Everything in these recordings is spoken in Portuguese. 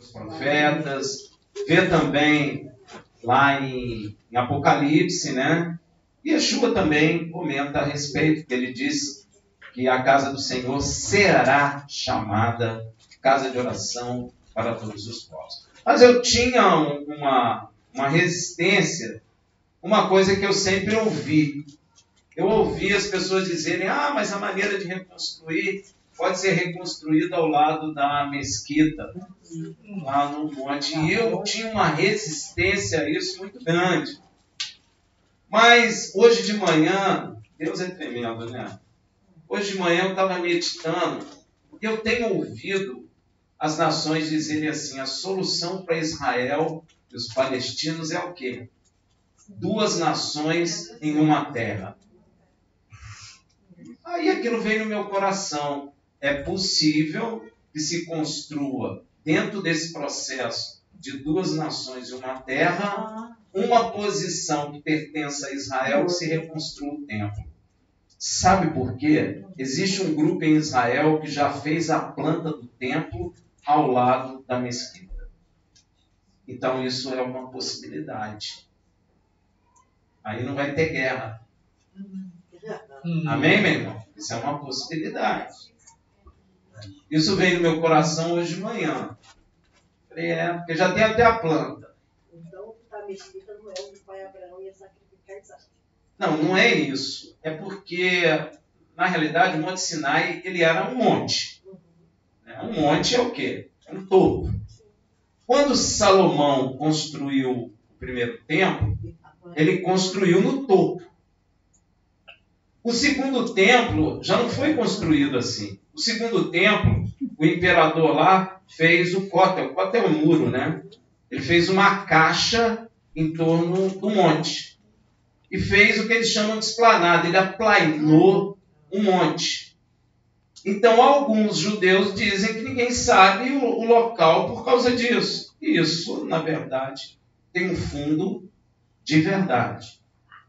os profetas, vê também lá em Apocalipse, né? E Yeshua também comenta a respeito, que ele diz que a casa do Senhor será chamada casa de oração para todos os povos. Mas eu tinha uma resistência, uma coisa que eu sempre ouvi. Eu ouvi as pessoas dizerem, mas a maneira de reconstruir pode ser reconstruída ao lado da mesquita, lá no monte. E eu tinha uma resistência a isso muito grande. Mas hoje de manhã, Deus é tremendo, né? Hoje de manhã eu estava meditando e eu tenho ouvido as nações dizerem assim, a solução para Israel e os palestinos é o quê? 2 nações em uma terra. Aí aquilo veio no meu coração. É possível que se construa, dentro desse processo de 2 nações em uma terra, uma posição que pertence a Israel que se reconstrua o templo. Sabe por quê? Existe um grupo em Israel que já fez a planta do templo ao lado da mesquita. Então isso é uma possibilidade. Aí não vai ter guerra. Amém, meu irmão? Isso é uma possibilidade. Isso veio no meu coração hoje de manhã. Falei, porque já tem até a planta. Então, a mesquita não é onde o pai Abraão ia sacrificar Isaac. Não é isso. É porque, na realidade, o Monte Sinai, ele era um monte. Um monte é o quê? É um topo. Quando Salomão construiu o primeiro templo, ele construiu no topo. O segundo templo já não foi construído assim. O segundo templo, o imperador lá fez o cótel. O cótel é o muro, né? Ele fez uma caixa em torno do monte. E fez o que eles chamam de esplanada. Ele aplainou o monte. Então, alguns judeus dizem que ninguém sabe o local por causa disso. E isso, na verdade, tem um fundo de verdade.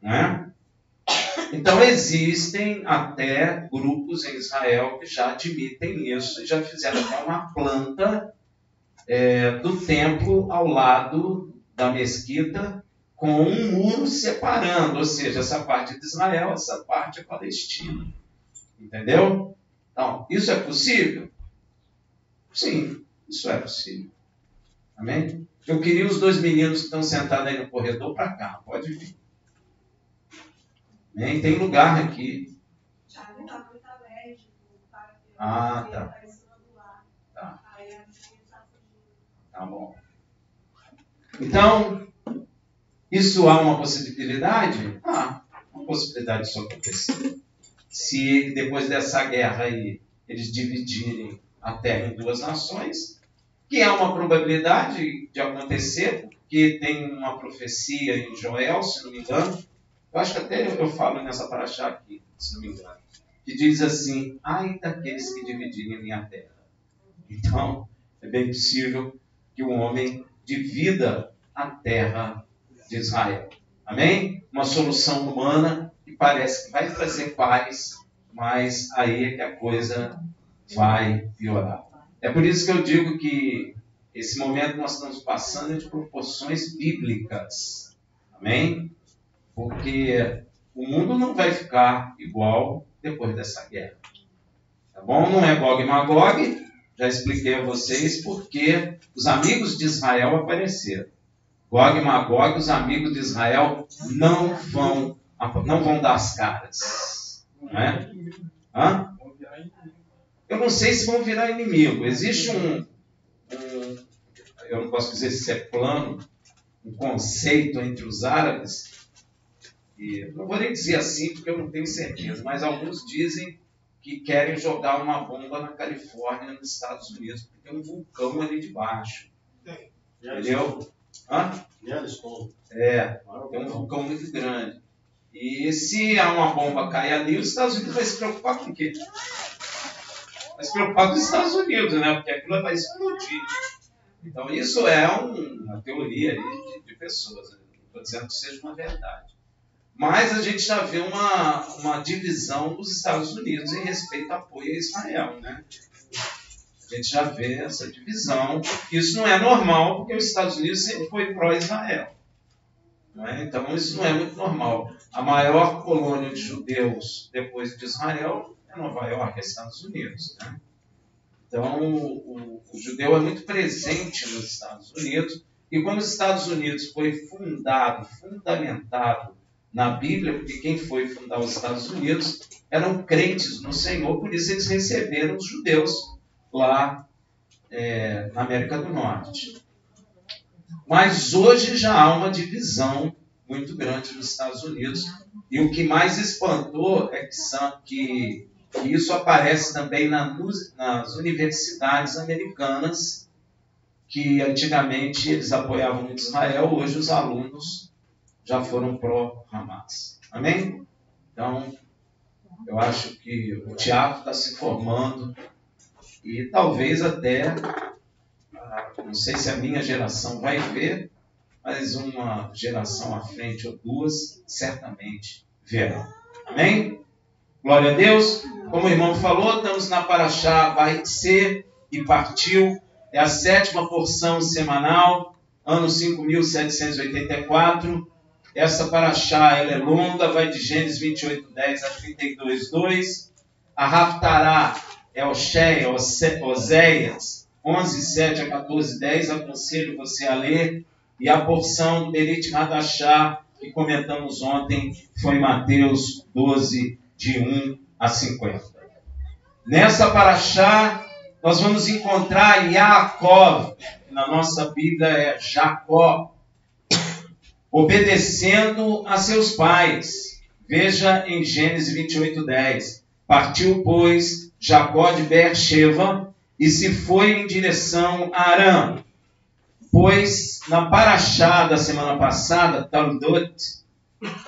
Não é? Então, existem até grupos em Israel que já admitem isso e já fizeram até uma planta do templo ao lado da mesquita com um muro separando, ou seja, essa parte de Israel, essa parte é Palestina. Entendeu? Então, isso é possível? Sim, isso é possível. Amém? Eu queria os 2 meninos que estão sentados aí no corredor para cá. Pode vir. Amém? Tem lugar aqui. Tá. Tá bom. Então, isso há uma possibilidade? Uma possibilidade disso acontecer. Se depois dessa guerra aí, eles dividirem a terra em 2 nações, que há uma probabilidade de acontecer, porque tem uma profecia em Joel, se não me engano, eu acho que até eu falo nessa paraxá aqui, se não me engano, que diz assim, ai daqueles que dividirem a minha terra. Então, é bem possível que o homem divida a terra de Israel. Amém? Uma solução humana que parece que vai trazer paz, mas aí é que a coisa vai piorar. É por isso que eu digo que esse momento que nós estamos passando é de proporções bíblicas. Amém? Porque o mundo não vai ficar igual depois dessa guerra. Tá bom? Não é Gog e Magog. Já expliquei a vocês porque os amigos de Israel apareceram. Gog e Magog, os amigos de Israel não vão dar as caras. Não é? Eu não sei se vão virar inimigo. Existe eu não posso dizer se é plano, um conceito entre os árabes, e não vou nem dizer assim porque eu não tenho certeza, mas alguns dizem que querem jogar uma bomba na Califórnia, nos Estados Unidos, porque tem um vulcão ali debaixo. Entendeu? Tem um vulcão muito grande. E se há uma bomba cair ali, os Estados Unidos vai se preocupar com o quê? Vai se preocupar com os Estados Unidos, né? Porque aquilo vai explodir. Então, isso é uma teoria aí de pessoas. Não estou dizendo que seja uma verdade. Mas a gente já vê uma divisão dos Estados Unidos em respeito ao apoio a Israel, né? A A gente já vê essa divisão. Isso não é normal, porque os Estados Unidos sempre foi pró-Israel. Não é? Então, isso não é muito normal. A maior colônia de judeus depois de Israel é Nova York, é Estados Unidos. Né? Então, o judeu é muito presente nos Estados Unidos. E como os Estados Unidos foi fundamentado na Bíblia, porque quem foi fundar os Estados Unidos eram crentes no Senhor, por isso eles receberam os judeus lá na América do Norte. Mas hoje já há uma divisão muito grande nos Estados Unidos. E o que mais espantou é que isso aparece também nas universidades americanas, que antigamente eles apoiavam muito Israel, hoje os alunos já foram pró-Hamas. Amém? Então, eu acho que o teatro está se formando e talvez até, não sei se a minha geração vai ver, mas uma geração à frente ou duas, certamente verão. Amém? Glória a Deus. Como o irmão falou, estamos na Parashá Vayetze e partiu. É a 7ª porção semanal, ano 5.784. Essa Parashá ela é longa, vai de Gênesis 28:10 a 32:2. A Haftará é Oséias 11:7 a 14:10. Aconselho você a ler. E a porção do Berit Hadashá, que comentamos ontem, foi Mateus 12, de 1 a 50. Nessa Parashá, nós vamos encontrar Yaakov, que na nossa Bíblia é Jacó, obedecendo a seus pais. Veja em Gênesis 28:10. Partiu, pois, Jacó de Beer-sheva e se foi em direção a Arã. Pois na Parashá da semana passada, Toldot,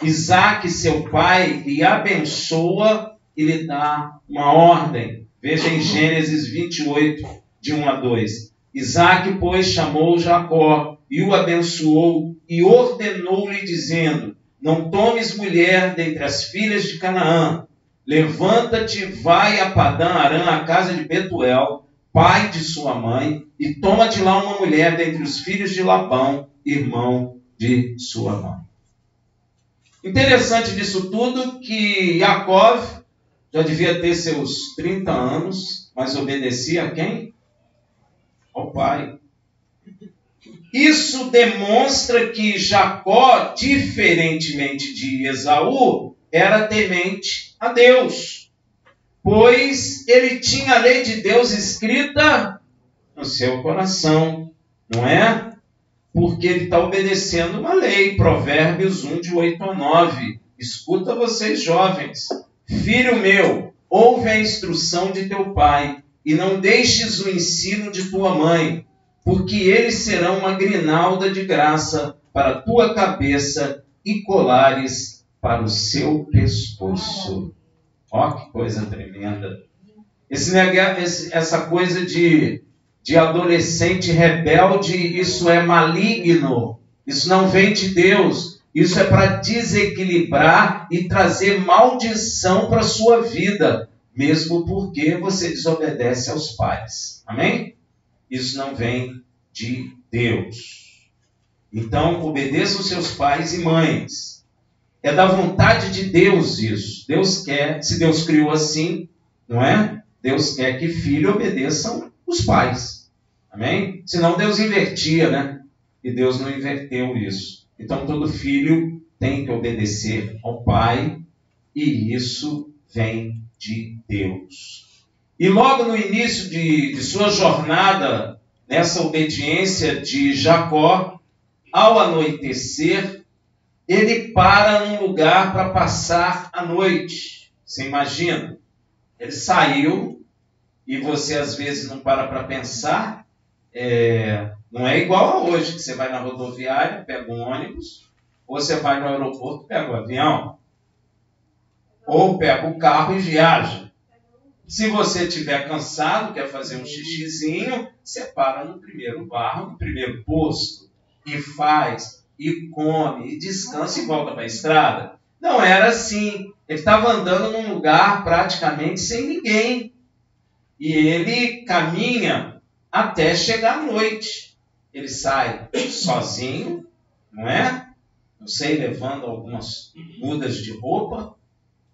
Isaac, seu pai, lhe abençoa e lhe dá uma ordem. Veja em Gênesis 28, de 1 a 2. Isaac, pois, chamou Jacó e o abençoou e ordenou-lhe, dizendo: não tomes mulher dentre as filhas de Canaã. Levanta-te, vai a Padã Arã, a casa de Betuel, pai de sua mãe, e toma de lá uma mulher dentre os filhos de Labão, irmão de sua mãe. Interessante disso tudo que Yaakov já devia ter seus 30 anos, mas obedecia a quem? Ao pai. Isso demonstra que Jacó, diferentemente de Esaú, era temente a Deus, pois ele tinha a lei de Deus escrita no seu coração, não é? Porque ele está obedecendo uma lei, Provérbios 1, de 8 a 9. Escuta vocês jovens: filho meu, ouve a instrução de teu pai, e não deixes o ensino de tua mãe, porque eles serão uma grinalda de graça para a tua cabeça e colares para o seu pescoço. Ó, que coisa tremenda. Essa coisa de adolescente rebelde, isso é maligno. Isso não vem de Deus. Isso é para desequilibrar e trazer maldição para a sua vida, mesmo porque você desobedece aos pais. Amém? Isso não vem de Deus. Então, obedeçam seus pais e mães. É da vontade de Deus isso. Deus quer, se Deus criou assim, não é? Deus quer que filhos obedeçam os pais. Amém? Senão Deus invertia, né? E Deus não inverteu isso. Então, todo filho tem que obedecer ao pai, e isso vem de Deus. E logo no início de sua jornada, nessa obediência de Jacó, ao anoitecer, ele para num lugar para passar a noite. Você imagina? Ele saiu, e você às vezes não para pensar, não é igual a hoje, que você vai na rodoviária, pega um ônibus, ou você vai no aeroporto, pega o avião, ou pega o carro e viaja. Se você estiver cansado, quer fazer um xixizinho, você para no primeiro bar, no primeiro posto, e faz, e come, e descansa e volta para a estrada. Não era assim. Ele estava andando num lugar praticamente sem ninguém. e ele caminha até chegar à noite. Ele sai sozinho, não é? Não sei, levando algumas mudas de roupa,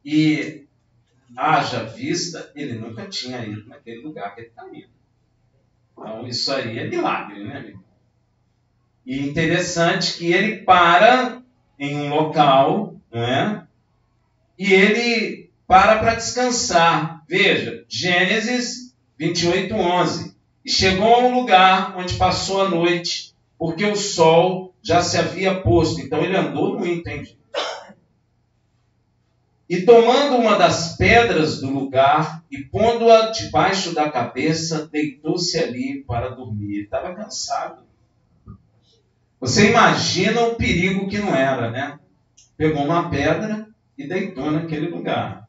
e haja vista, ele nunca tinha ido naquele lugar que ele está indo. Então, isso aí é milagre, né, amigo? E interessante que ele para em um local, não é? E ele para descansar. Veja, Gênesis 28:11. E chegou a um lugar onde passou a noite, porque o sol já se havia posto. Então ele andou muito, hein, gente? E tomando uma das pedras do lugar e pondo-a debaixo da cabeça, deitou-se ali para dormir. Ele estava cansado. Você imagina o perigo que não era, né? Pegou uma pedra e deitou naquele lugar.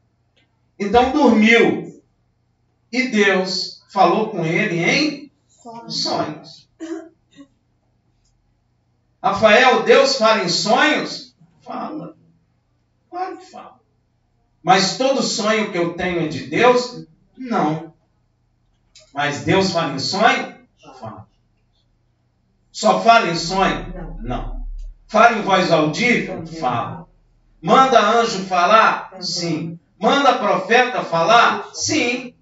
Então dormiu. E Deus falou com ele em sonhos. Rafael, Deus fala em sonhos? Fala. Claro que fala. Mas todo sonho que eu tenho é de Deus? Não. Mas Deus fala em sonho? Fala. Só fala em sonho? Não. Fala em voz audível? Fala. Manda anjo falar? Sim. Manda profeta falar? Sim.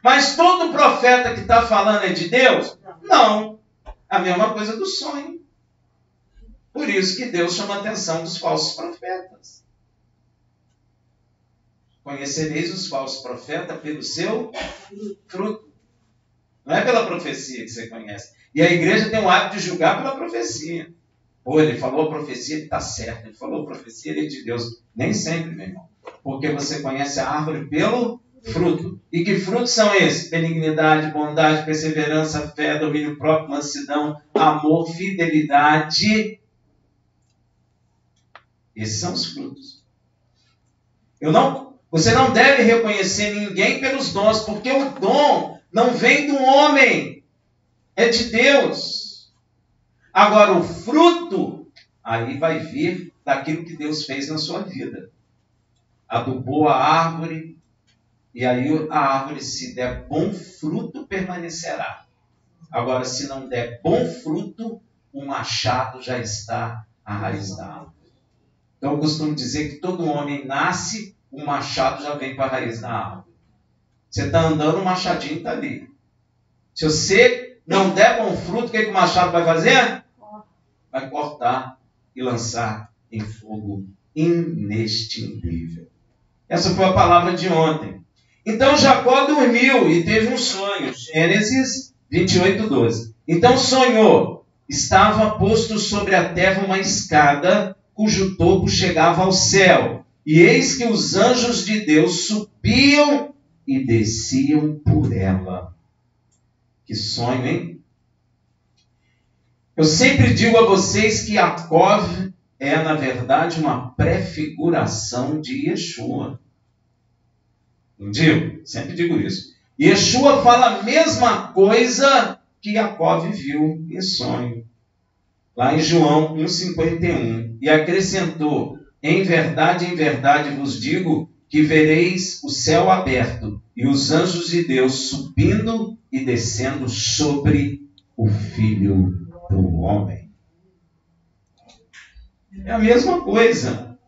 Mas todo profeta que está falando é de Deus? Não. A mesma coisa do sonho. Por isso que Deus chama a atenção dos falsos profetas. Conhecereis os falsos profetas pelo seu fruto. Não é pela profecia que você conhece. E a igreja tem o hábito de julgar pela profecia. Pô, ele falou a profecia, ele está certo. Ele falou a profecia, ele é de Deus. Nem sempre, meu irmão. Porque você conhece a árvore pelo fruto. E que frutos são esses? Benignidade, bondade, perseverança, fé, domínio próprio, mansidão, amor, fidelidade. Esses são os frutos. Você não deve reconhecer ninguém pelos dons, porque o dom não vem do homem, é de Deus. Agora, o fruto, aí vai vir daquilo que Deus fez na sua vida. Adubou a árvore, e aí a árvore, se der bom fruto, permanecerá. Agora, se não der bom fruto, o machado já está à raiz da árvore. Então, eu costumo dizer que todo homem nasce, o machado já vem para a raiz da árvore. Você está andando, o machadinho está ali. Se você não der bom fruto, o que o machado vai fazer? Vai cortar e lançar em fogo inextinguível. Essa foi a palavra de ontem. Então Jacó dormiu e teve um sonho. Gênesis 28:12. Então sonhou. Estava posto sobre a terra uma escada, cujo topo chegava ao céu. E eis que os anjos de Deus subiam e desciam por ela. Que sonho, hein? Eu sempre digo a vocês que Jacó é, na verdade, uma prefiguração de Yeshua. Não digo? Sempre digo isso. Yeshua fala a mesma coisa que Jacó viu em sonho. Lá em João 1,51. E acrescentou: em verdade vos digo que vereis o céu aberto e os anjos de Deus subindo e descendo sobre o Filho do Homem. É a mesma coisa.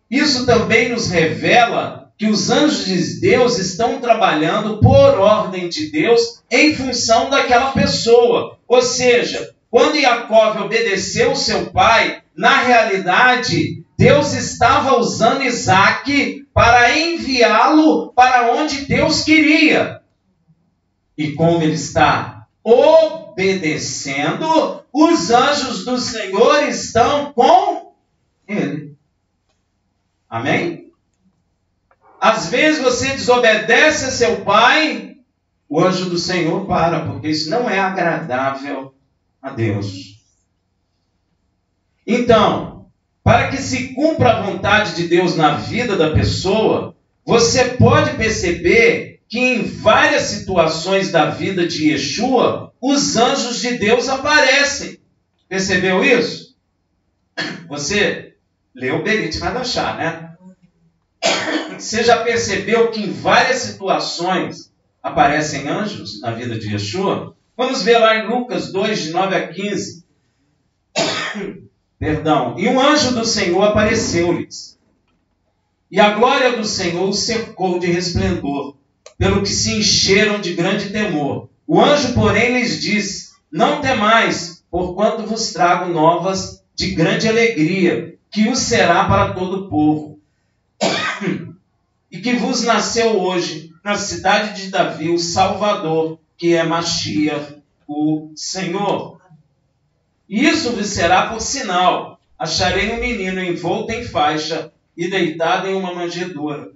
Isso também nos revela que os anjos de Deus estão trabalhando por ordem de Deus em função daquela pessoa. Ou seja, quando Jacó obedeceu seu pai, na realidade, Deus estava usando Isaac para enviá-lo para onde Deus queria. E como ele está obedecendo, os anjos do Senhor estão com ele. Amém? Às vezes você desobedece a seu pai, o anjo do Senhor para, porque isso não é agradável a Deus. Então, para que se cumpra a vontade de Deus na vida da pessoa, você pode perceber que em várias situações da vida de Yeshua, os anjos de Deus aparecem. Percebeu isso? Você leu Berit Hadashah, né? Você já percebeu que em várias situações aparecem anjos na vida de Yeshua? Vamos ver lá em Lucas 2, de 9 a 15. Perdão. E um anjo do Senhor apareceu-lhes. E a glória do Senhor os cercou de resplendor, pelo que se encheram de grande temor. O anjo, porém, lhes disse: não temais, porquanto vos trago novas de grande alegria, que o será para todo o povo. E que vos nasceu hoje, na cidade de Davi, o Salvador, que é Mashiach, o Senhor. E isso vos será por sinal: acharei um menino envolto em faixa e deitado em uma manjedoura.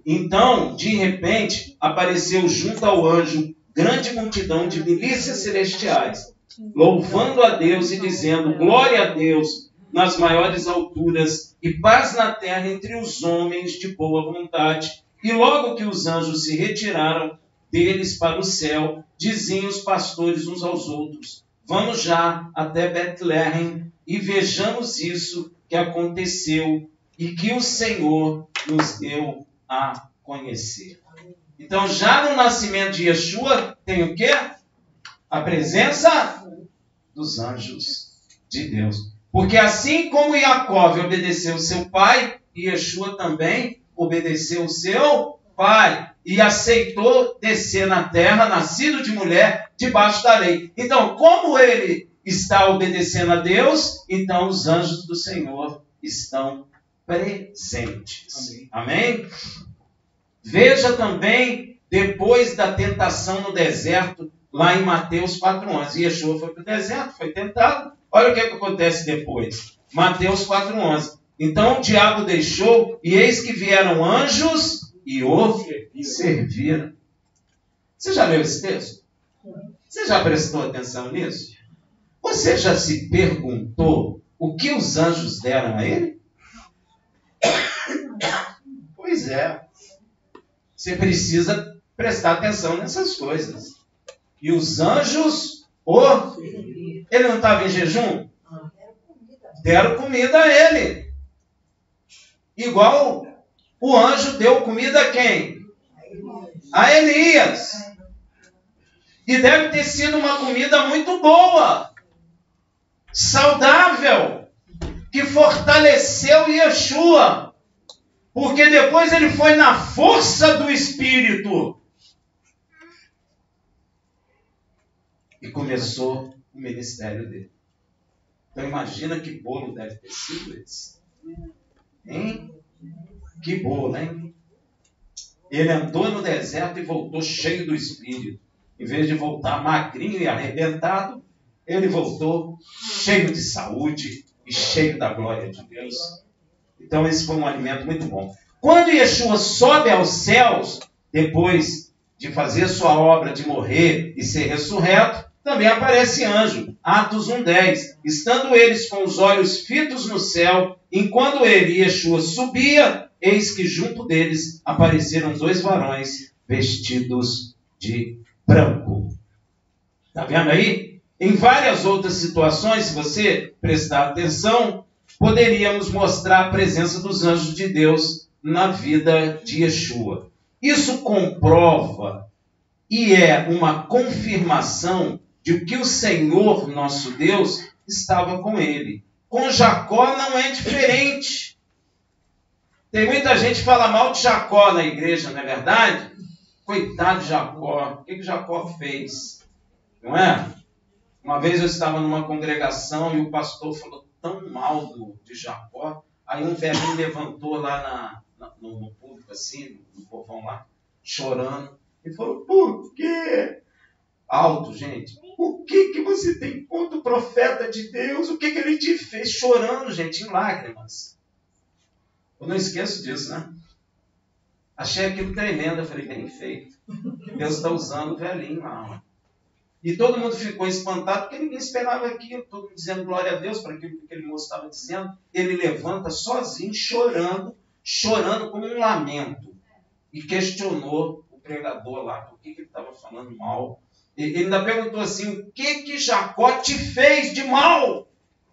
Então, de repente, apareceu junto ao anjo grande multidão de milícias celestiais, louvando a Deus e dizendo: glória a Deus nas maiores alturas e paz na terra entre os homens de boa vontade. E logo que os anjos se retiraram deles para o céu, diziam os pastores uns aos outros: vamos já até Betlehem e vejamos isso que aconteceu e que o Senhor nos deu a conhecer. Então, já no nascimento de Yeshua, tem o quê? A presença dos anjos de Deus. Porque assim como Jacó obedeceu seu pai, Yeshua também obedeceu o seu pai e aceitou descer na terra, nascido de mulher, debaixo da lei. Então, como ele está obedecendo a Deus, então os anjos do Senhor estão presentes. Amém? Veja também, depois da tentação no deserto, lá em Mateus 4,11. Yeshua foi para o deserto, foi tentado. Olha o que acontece depois. Mateus 4,11. Então o diabo deixou, e eis que vieram anjos e o serviram. Você já leu esse texto? Você já prestou atenção nisso? Você já se perguntou o que os anjos deram a ele? Pois é. Você precisa prestar atenção nessas coisas. E os anjos, ele não estava em jejum? Deram comida a ele. Igual o anjo deu comida a quem? A Elias. E deve ter sido uma comida muito boa, saudável, que fortaleceu Yeshua. Porque depois ele foi na força do Espírito e começou o ministério dele. Então imagina que bolo deve ter sido esse. Hein? Que bolo, hein? Ele andou no deserto e voltou cheio do Espírito. Em vez de voltar magrinho e arrebentado, ele voltou cheio de saúde e cheio da glória de Deus. Então esse foi um alimento muito bom. Quando Yeshua sobe aos céus, depois de fazer sua obra de morrer e ser ressurreto, também aparece anjo. Atos 1:10. Estando eles com os olhos fitos no céu, enquanto ele, Yeshua, subia, eis que junto deles apareceram 2 varões vestidos de branco. Está vendo aí? Em várias outras situações, se você prestar atenção, poderíamos mostrar a presença dos anjos de Deus na vida de Yeshua. Isso comprova e é uma confirmação de que o Senhor, nosso Deus, estava com ele. Com Jacó não é diferente. Tem muita gente que fala mal de Jacó na igreja, não é verdade? Coitado de Jacó, o que Jacó fez? Não é? Uma vez eu estava numa congregação e o pastor falou tão mal de Jacó, aí um velhinho levantou lá no público, assim, no povão lá, chorando, e falou: por quê? Alto, gente. O que você tem contra o profeta de Deus? O que ele te fez? Chorando, gente, em lágrimas. Eu não esqueço disso, né? Achei aquilo tremendo. Eu falei: bem feito. Deus está usando o velhinho lá. E todo mundo ficou espantado, porque ninguém esperava aquilo. Todo mundo dizendo glória a Deus para aquilo que aquele moço estava dizendo. Ele levanta sozinho, chorando como um lamento. E questionou o pregador lá, por que ele estava falando mal. Ele ainda perguntou assim: o que Jacó te fez de mal?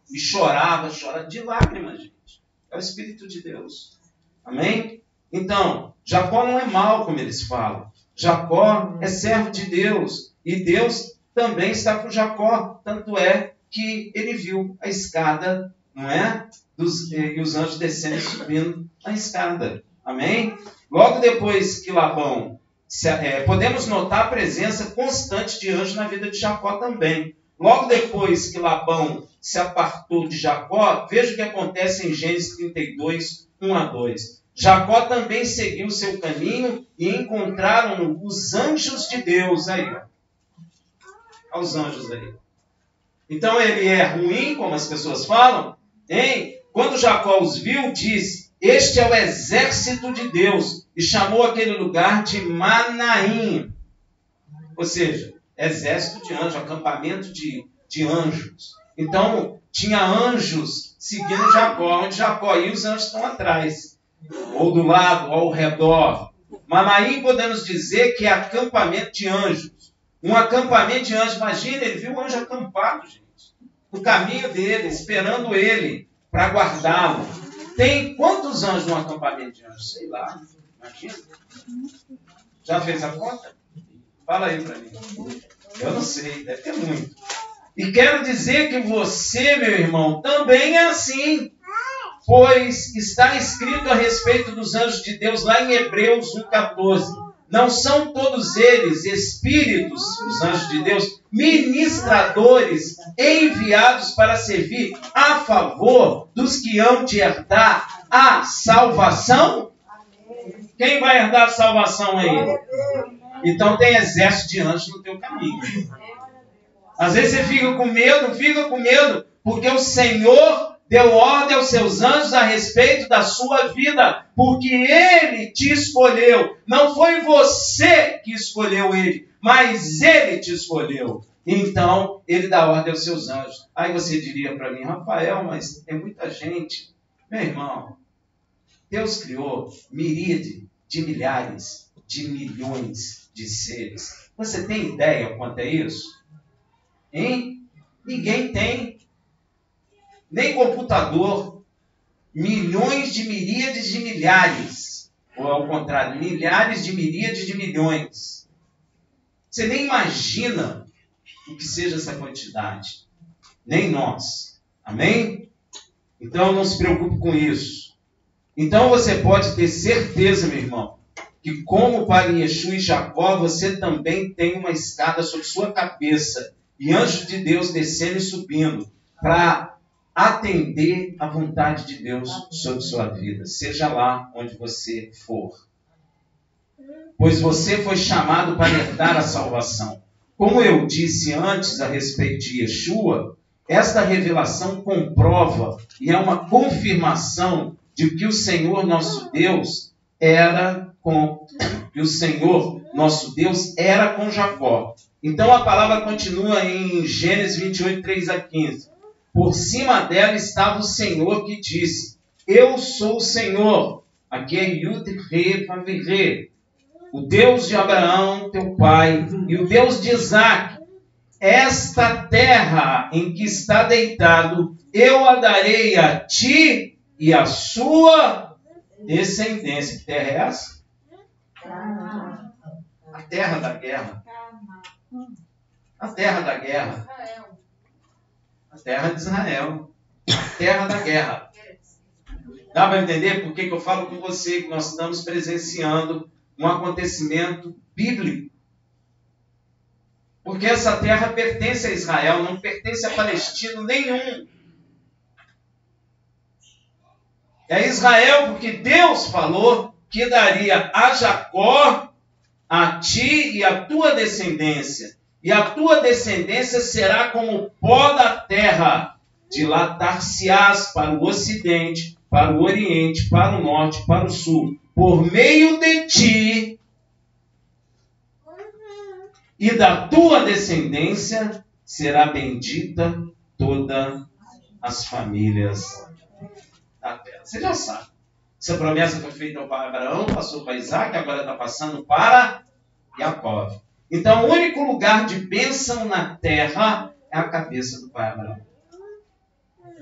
E chorava de lágrimas, gente. É o Espírito de Deus. Amém? Então, Jacó não é mal, como eles falam. Jacó é servo de Deus. E Deus também está com Jacó. Tanto é que ele viu a escada, não é? E os anjos descendo e subindo a escada. Amém? Logo depois que Labão... podemos notar a presença constante de anjos na vida de Jacó também. Logo depois que Labão se apartou de Jacó, veja o que acontece em Gênesis 32, 1 a 2. Jacó também seguiu seu caminho e encontraram os anjos de Deus. Aí, ó. Olha os anjos aí. Então ele é ruim, como as pessoas falam, hein? Quando Jacó os viu, diz: este é o exército de Deus, e chamou aquele lugar de Manaim. Ou seja, exército de anjos, acampamento de anjos. Então, tinha anjos seguindo Jacó, onde Jacó ia, os anjos estão atrás, ou do lado, ou ao redor. Manaim, podemos dizer que é acampamento de anjos. Um acampamento de anjos, imagina, ele viu o anjo acampado, gente, no caminho dele, esperando ele, para guardá-lo. Tem quantos anjos no acampamento de anjos? Sei lá, imagina. Já fez a conta? Fala aí para mim. Eu não sei, deve ter muito. E quero dizer que você, meu irmão, também é assim. Pois está escrito a respeito dos anjos de Deus lá em Hebreus 1,14. Não são todos eles espíritos, os anjos de Deus, ministradores enviados para servir a favor dos que hão de herdar a salvação? Quem vai herdar a salvação aí? Então tem exército de anjos no teu caminho. Às vezes você fica com medo, porque o Senhor deu ordem aos seus anjos a respeito da sua vida, porque Ele te escolheu. Não foi você que escolheu Ele, mas Ele te escolheu. Então, Ele dá ordem aos seus anjos. Aí você diria para mim: Rafael, mas tem muita gente. Meu irmão, Deus criou miríade de milhares, de milhões de seres. Você tem ideia quanto é isso? Hein? Ninguém tem. Nem computador. Milhões de miríades de milhares. Ou ao contrário, milhares de miríades de milhões. Você nem imagina o que seja essa quantidade. Nem nós. Amém? Então não se preocupe com isso. Então você pode ter certeza, meu irmão, que como para Yeshua e Jacó, você também tem uma escada sobre sua cabeça. E anjos de Deus descendo e subindo para atender à vontade de Deus sobre sua vida, seja lá onde você for. Pois você foi chamado para herdar a salvação. Como eu disse antes a respeito de Yeshua, esta revelação comprova e é uma confirmação de que o Senhor nosso Deus era com Jacó. Então a palavra continua em Gênesis 28, 3 a 15. Por cima dela estava o Senhor que disse: eu sou o Senhor. Aqui é Yud Re Vav Re, o Deus de Abraão, teu pai, e o Deus de Isaac. Esta terra em que está deitado, eu a darei a ti e a sua descendência. Que terra é essa? A terra da guerra. A terra da guerra. A terra de Israel. A terra da guerra. Dá para entender por que eu falo com você que nós estamos presenciando um acontecimento bíblico? Porque essa terra pertence a Israel, não pertence a palestino nenhum. É Israel porque Deus falou que daria a Jacó, a ti e a tua descendência. E a tua descendência será como o pó da terra. Dilatar-se-ás para o ocidente, para o oriente, para o norte, para o sul. Por meio de ti e da tua descendência será bendita toda as famílias da terra. Você já sabe. Essa promessa foi feita para Abraão, passou para Isaac, agora está passando para Jacó. Então, o único lugar de bênção na terra é a cabeça do pai Abraão.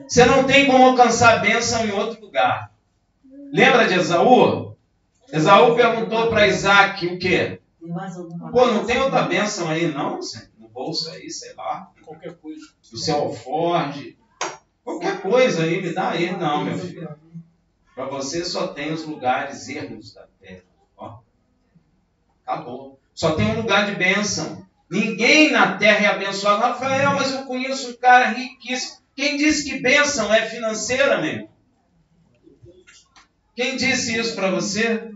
Você não tem como alcançar bênção em outro lugar. Lembra de Esaú? Esaú perguntou para Isaac o quê? Tem mais alguma Pô, não tem outra bênção aí não? No bolso aí, sei lá. Qualquer coisa. Do seu alforge. Qualquer coisa aí, me dá aí. Não, meu filho. Para você só tem os lugares ermos da terra. Ó. Acabou. Só tem um lugar de bênção. Ninguém na terra é abençoado. Rafael, mas eu conheço um cara riquíssimo. Quem disse que bênção é financeira, meu? Quem disse isso para você?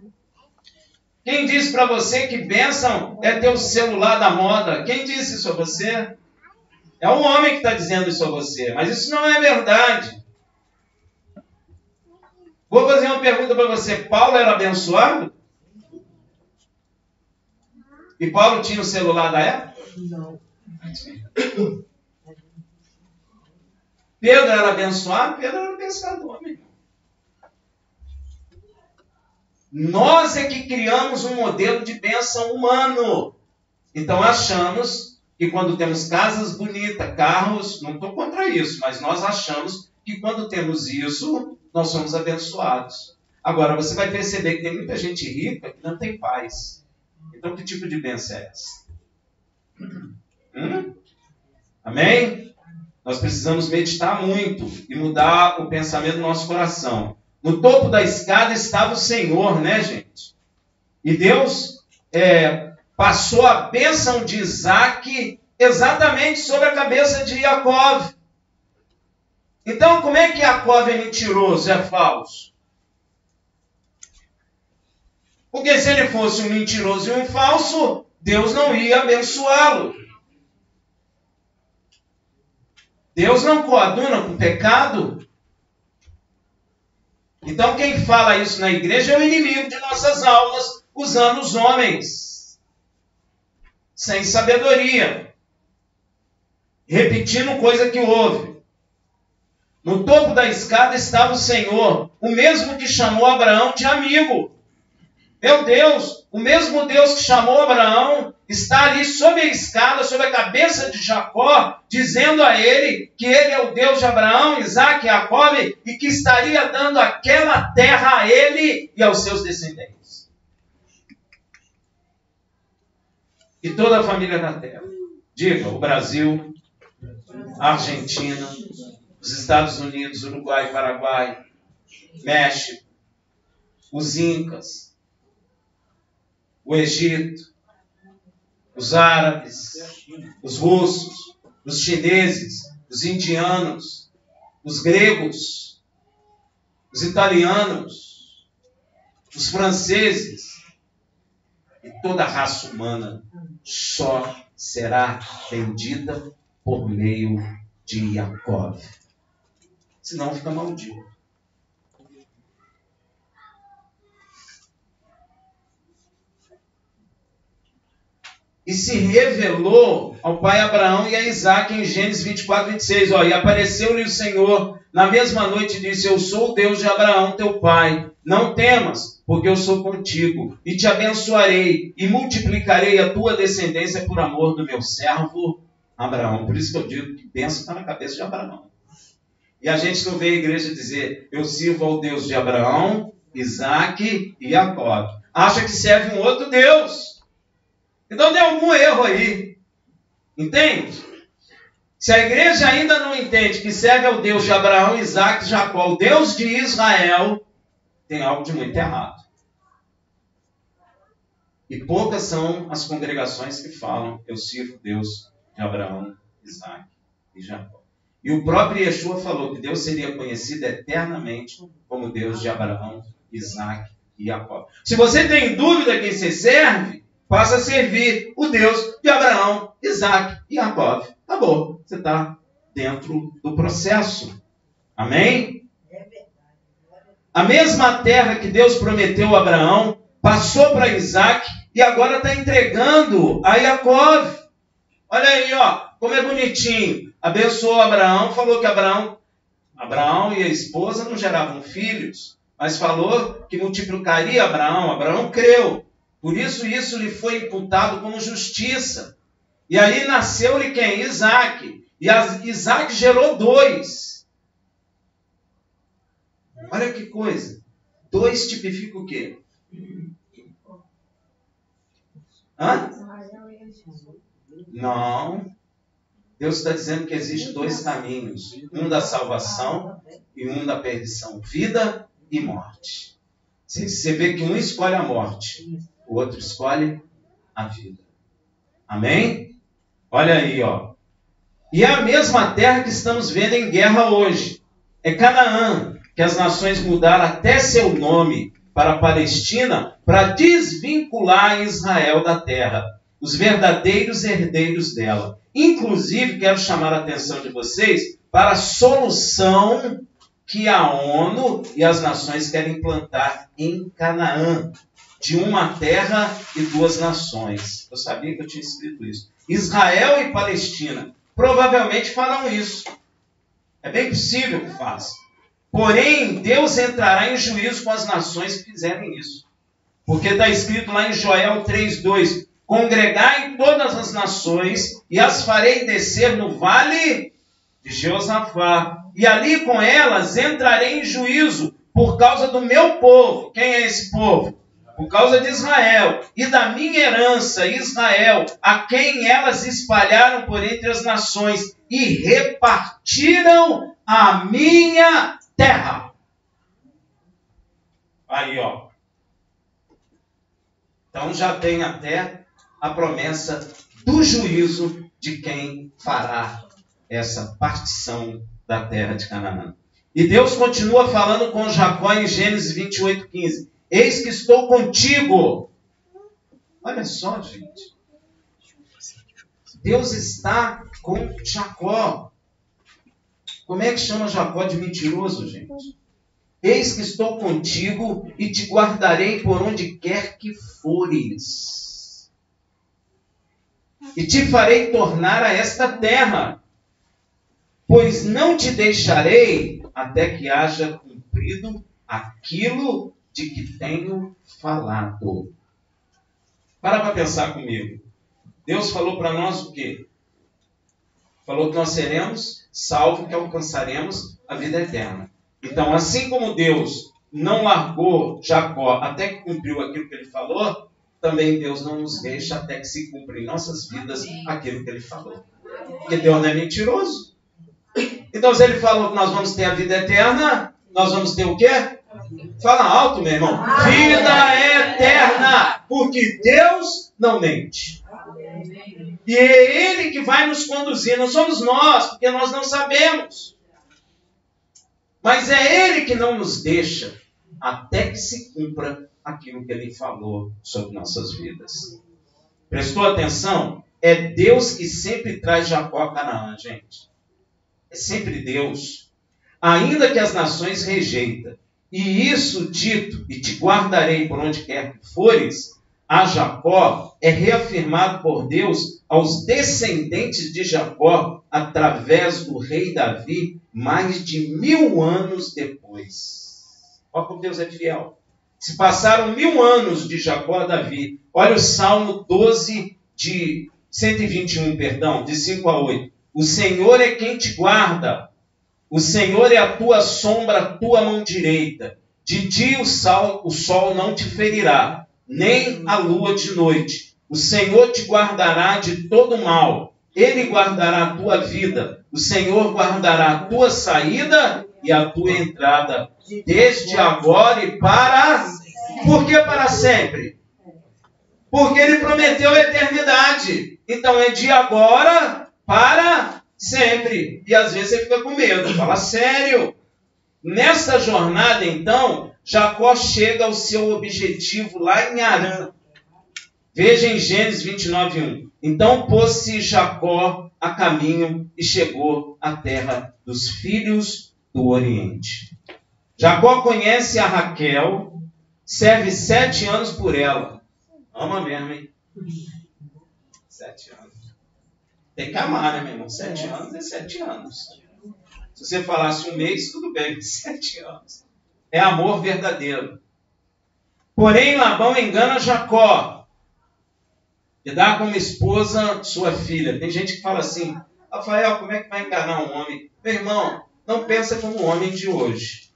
Quem disse para você que bênção é ter o celular da moda? Quem disse isso a você? É um homem que está dizendo isso a você. Mas isso não é verdade. Vou fazer uma pergunta para você. Paulo era abençoado? E Paulo tinha o celular da época? Não. Pedro era abençoado? Pedro era pescador, meu irmão. Nós é que criamos um modelo de bênção humano. Então achamos que quando temos casas bonitas, carros, não estou contra isso, mas nós achamos que quando temos isso, nós somos abençoados. Agora, você vai perceber que tem muita gente rica que não tem paz. Então, que tipo de bênção é essa? Amém? Nós precisamos meditar muito e mudar o pensamento do nosso coração. No topo da escada estava o Senhor, né, gente? E Deus passou a bênção de Isaac exatamente sobre a cabeça de Jacó. Então, como é que Jacó é mentiroso, é falso? Porque se ele fosse um mentiroso e um falso, Deus não ia abençoá-lo. Deus não coaduna com pecado. Então quem fala isso na igreja é o inimigo de nossas almas, usando os homens sem sabedoria, repetindo coisa que houve. No topo da escada estava o Senhor, o mesmo que chamou Abraão de amigo. Meu Deus, o mesmo Deus que chamou Abraão está ali sob a escada, sob a cabeça de Jacó, dizendo a ele que ele é o Deus de Abraão, Isaac e Jacó e que estaria dando aquela terra a ele e aos seus descendentes. E toda a família da terra. Diga, o Brasil, a Argentina, os Estados Unidos, Uruguai, Paraguai, México, os Incas, o Egito, os árabes, os russos, os chineses, os indianos, os gregos, os italianos, os franceses e toda a raça humana só será bendita por meio de Jacó. Senão fica maldito. E se revelou ao pai Abraão e a Isaac em Gênesis 24, 26. E apareceu-lhe o Senhor na mesma noite e disse: eu sou o Deus de Abraão, teu pai. Não temas, porque eu sou contigo. E te abençoarei e multiplicarei a tua descendência por amor do meu servo Abraão. Por isso que eu digo que bênção está na cabeça de Abraão. E a gente não vê a igreja dizer: eu sirvo ao Deus de Abraão, Isaac e Jacó. Acha que serve um outro Deus. Então tem algum erro aí. Entende? Se a igreja ainda não entende que serve ao Deus de Abraão, Isaac e Jacó, o Deus de Israel, tem algo de muito errado. E poucas são as congregações que falam: eu sirvo o Deus de Abraão, Isaac e Jacó. E o próprio Yeshua falou que Deus seria conhecido eternamente como Deus de Abraão, Isaac e Jacó. Se você tem dúvida quem você serve, passa a servir o Deus de Abraão, Isaac e Jacó. Acabou. Você está dentro do processo. Amém? A mesma terra que Deus prometeu a Abraão, passou para Isaac e agora está entregando a Jacó. Olha aí, como é bonitinho. Abençoou Abraão, falou que Abraão e a esposa não geravam filhos, mas falou que multiplicaria Abraão. Abraão creu. Por isso lhe foi imputado como justiça. E aí nasceu-lhe quem? Isaac. E Isaac gerou 2. Olha que coisa. 2 tipifica o quê? Hã? Não. Deus está dizendo que existe dois caminhos. Um da salvação e um da perdição. Vida e morte. Você vê que um escolhe a morte, o outro escolhe a vida. Amém? Olha aí, ó. E é a mesma terra que estamos vendo em guerra hoje. É Canaã, que as nações mudaram até seu nome para a Palestina para desvincular Israel da terra, os verdadeiros herdeiros dela. Inclusive, quero chamar a atenção de vocês para a solução que a ONU e as nações querem implantar em Canaã, de uma terra e duas nações. Eu sabia que eu tinha escrito isso. Israel e Palestina provavelmente farão isso. É bem possível que façam. Porém, Deus entrará em juízo com as nações que fizerem isso. Porque está escrito lá em Joel 3,2: congregai todas as nações e as farei descer no vale de Jeosafá. E ali com elas entrarei em juízo por causa do meu povo. Quem é esse povo? Por causa de Israel e da minha herança, Israel, a quem elas espalharam por entre as nações e repartiram a minha terra. Aí, ó. Então já tem até a promessa do juízo de quem fará essa partição da terra de Canaã. E Deus continua falando com Jacó em Gênesis 28:15. Eis que estou contigo. Olha só, gente. Deus está com Jacó. Como é que chama Jacó de mentiroso, gente? Eis que estou contigo e te guardarei por onde quer que fores. E te farei tornar a esta terra, pois não te deixarei até que haja cumprido aquilo de que tenho falado. Para pensar comigo. Deus falou para nós o quê? Falou que nós seremos salvos, que alcançaremos a vida eterna. Então, assim como Deus não largou Jacó até que cumpriu aquilo que ele falou, também Deus não nos deixa até que se cumpra em nossas vidas aquilo que ele falou. Porque Deus não é mentiroso. Então, se ele falou que nós vamos ter a vida eterna, nós vamos ter o quê? Fala alto, meu irmão. Vida eterna. Porque Deus não mente. E é Ele que vai nos conduzir. Não somos nós, porque nós não sabemos. Mas é Ele que não nos deixa até que se cumpra aquilo que Ele falou sobre nossas vidas. Prestou atenção? É Deus que sempre traz Jacó a Canaã, gente. É sempre Deus. Ainda que as nações rejeitam. E isso dito, e te guardarei por onde quer que fores, a Jacó é reafirmado por Deus aos descendentes de Jacó através do rei Davi mais de 1000 anos depois. Olha como Deus é fiel. Se passaram 1000 anos de Jacó a Davi. Olha o Salmo 121, de 5 a 8. O Senhor é quem te guarda. O Senhor é a tua sombra, a tua mão direita. De dia o sol não te ferirá, nem a lua de noite. O Senhor te guardará de todo mal. Ele guardará a tua vida. O Senhor guardará a tua saída e a tua entrada, desde agora e para... Por que para sempre? Porque Ele prometeu a eternidade. Então é de agora para sempre. E às vezes você fica com medo. Fala sério. Nesta jornada, então, Jacó chega ao seu objetivo lá em Harã. Veja em Gênesis 29:1. Então pôs-se Jacó a caminho e chegou à terra dos filhos do Oriente. Jacó conhece a Raquel, serve 7 anos por ela. Ama mesmo, hein? 7 anos. Tem que amar, né, meu irmão? 7 anos é 7 anos. Se você falasse 1 mês, tudo bem, 7 anos. É amor verdadeiro. Porém, Labão engana Jacó e dá como esposa sua filha. Tem gente que fala assim, Rafael, como é que vai enganar um homem? Meu irmão, não pensa como o homem de hoje.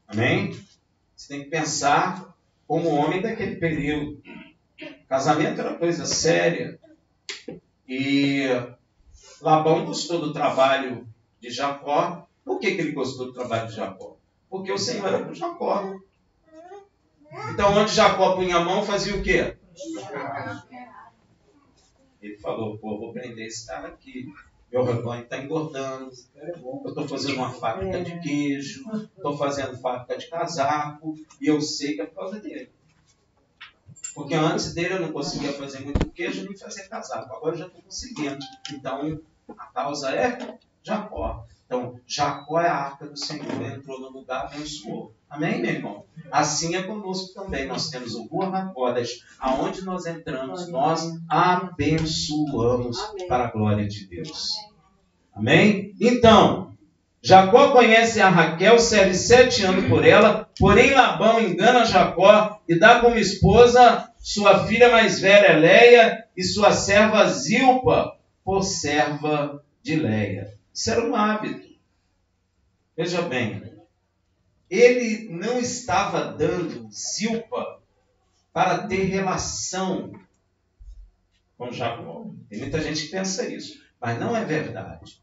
Amém? Você tem que pensar como o homem daquele período. Casamento era coisa séria. E Labão gostou do trabalho de Jacó. Por que ele gostou do trabalho de Jacó? Porque o Senhor era com Jacó. Então, onde Jacó punha a mão, fazia o quê? Ele falou, pô, vou prender esse cara aqui. Meu rebanho está engordando. Eu estou fazendo uma fábrica de queijo. Estou fazendo fábrica de casaco. E eu sei que é por causa dele. Porque antes dele eu não conseguia fazer muito queijo nem fazer casaco. Agora eu já estou conseguindo. Então, a causa é Jacó. Então, Jacó é a arca do Senhor. Entrou no lugar, abençoou. Amém, meu irmão? Assim é conosco também. Nós temos o Ruach HaKodesh. Aonde nós entramos, nós abençoamos. Amém. Para a glória de Deus. Amém? Então, Jacó conhece a Raquel, serve 7 anos por ela, porém Labão engana Jacó e dá como esposa sua filha mais velha, Leia, e sua serva Zilpa, por serva de Leia. Isso era um hábito. Veja bem, ele não estava dando Zilpa para ter relação com Jacó. Tem muita gente que pensa isso, mas não é verdade.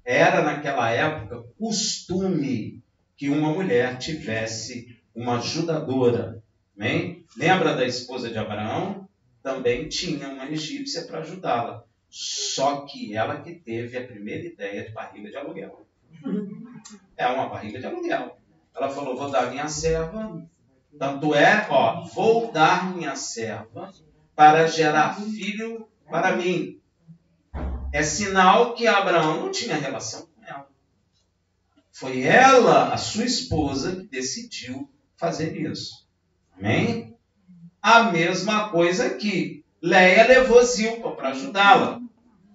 Era naquela época costume que uma mulher tivesse uma ajudadora. Amém? Lembra da esposa de Abraão? Também tinha uma egípcia para ajudá-la. Só que ela que teve a primeira ideia de barriga de aluguel. É uma barriga de aluguel. Ela falou, vou dar minha serva. Tanto é, vou dar minha serva para gerar filho para mim. É sinal que Abraão não tinha relação com ela. Foi ela, a sua esposa, que decidiu fazer isso. Amém? A mesma coisa aqui. Leia levou Zilpa para ajudá-la.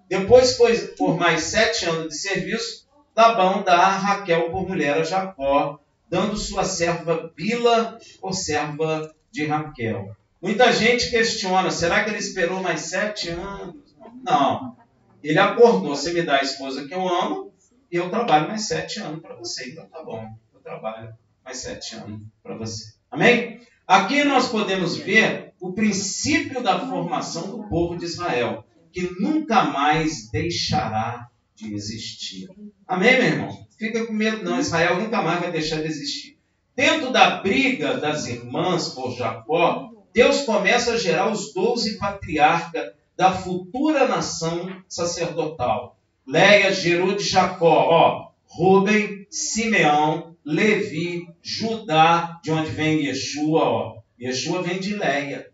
Depois foi por mais 7 anos de serviço, Labão dá a Raquel por mulher a Jacó, dando sua serva Bila por serva de Raquel. Muita gente questiona, será que ele esperou mais 7 anos? Não. Ele acordou, você me dá a esposa que eu amo, e eu trabalho mais 7 anos para você. Então tá bom, eu trabalho mais 7 anos para você. Amém? Aqui nós podemos ver o princípio da formação do povo de Israel, que nunca mais deixará de existir. Amém, meu irmão? Fica com medo não, Israel nunca mais vai deixar de existir. Dentro da briga das irmãs por Jacó, Deus começa a gerar os 12 patriarcas da futura nação sacerdotal. Leia gerou de Jacó, Rúben, Simeão, Levi, Judá, de onde vem Yeshua, Yeshua vem de Leia,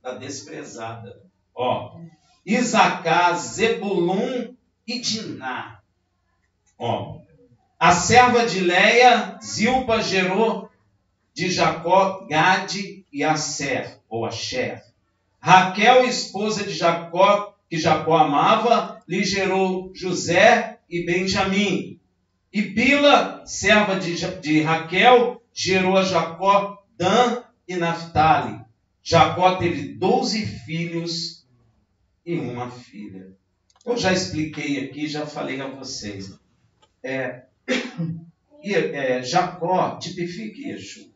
da desprezada. Isacar, Zebulum e Diná. A serva de Leia, Zilpa, gerou de Jacó, Gade e Asher, ou Asher. Raquel, esposa de Jacó, que Jacó amava, lhe gerou José e Benjamim. E Bila, serva de Raquel, gerou a Jacó Dan e Naphtali. Jacó teve 12 filhos e uma filha. Eu já expliquei aqui, já falei a vocês. Jacó tipifica Yeshua.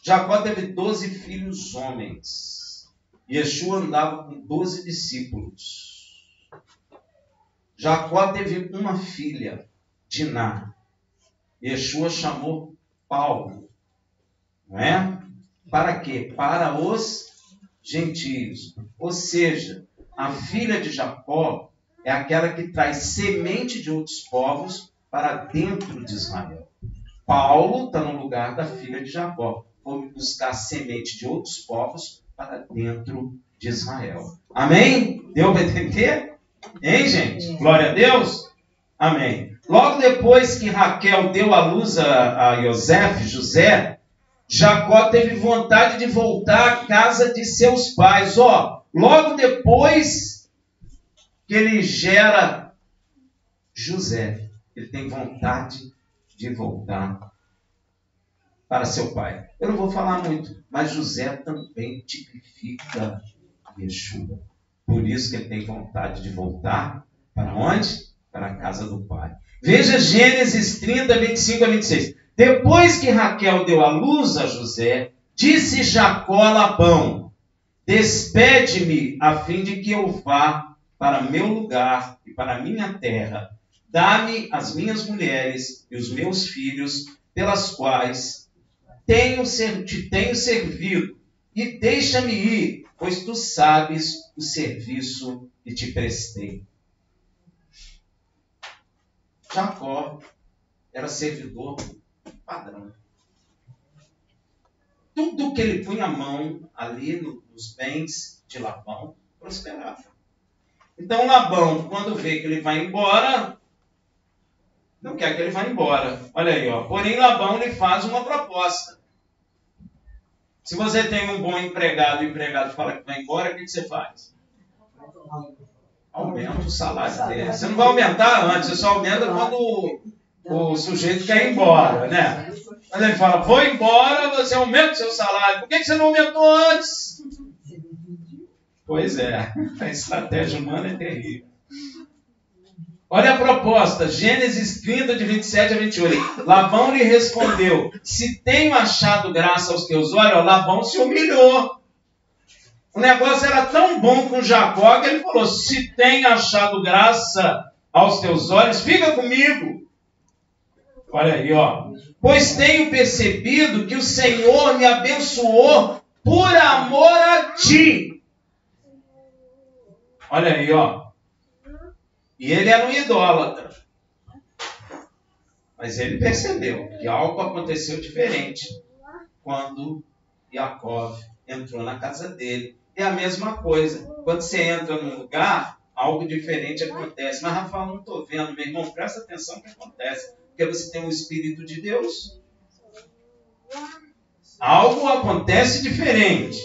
Jacó teve 12 filhos homens. Yeshua andava com 12 discípulos. Jacó teve uma filha, Diná. Yeshua chamou Paulo. Não é? Para quê? Para os gentios. Ou seja, a filha de Jacó é aquela que traz semente de outros povos para dentro de Israel. Paulo está no lugar da filha de Jacó. Foi buscar semente de outros povos para dentro de Israel. Amém? Deu para entender? Hein, gente? Glória a Deus? Amém. Logo depois que Raquel deu à luz a José, Jacó teve vontade de voltar à casa de seus pais. Logo depois que ele gera José, ele tem vontade de voltar para seu pai. Eu não vou falar muito, mas José também tipifica Yeshua. Por isso que ele tem vontade de voltar para onde? Para a casa do pai. Veja Gênesis 30, 25 a 26. Depois que Raquel deu à luz a José, disse Jacó a Labão: Despede-me a fim de que eu vá para meu lugar e para minha terra. Dá-me as minhas mulheres e os meus filhos, pelas quais te tenho servido, e deixa-me ir, pois tu sabes o serviço que te prestei. Jacó era servidor padrão. Tudo que ele punha a mão ali nos bens de Labão prosperava. Então Labão, quando vê que ele vai embora, não quer que ele vá embora. Olha aí, ó. Porém Labão lhe faz uma proposta. Se você tem um bom empregado e o empregado fala que vai embora, o que você faz? Aumenta o salário dele. Você não vai aumentar antes, você só aumenta quando o sujeito quer ir embora, né? Mas ele fala, vou embora, você aumenta o seu salário. Por que você não aumentou antes? Pois é, a estratégia humana é terrível. Olha a proposta, Gênesis 30, de 27 a 28. Labão lhe respondeu, se tenho achado graça aos teus olhos, Labão se humilhou. O negócio era tão bom com Jacó que ele falou, se tenho achado graça aos teus olhos, fica comigo. Olha aí, ó. Pois tenho percebido que o Senhor me abençoou por amor a ti. Olha aí, ó. E ele era um idólatra. Mas ele percebeu que algo aconteceu diferente quando Jacó entrou na casa dele. É a mesma coisa. Quando você entra num lugar, algo diferente acontece. Mas, Rafael, não estou vendo. Meu irmão, presta atenção no que acontece. Porque você tem o Espírito de Deus. Algo acontece diferente.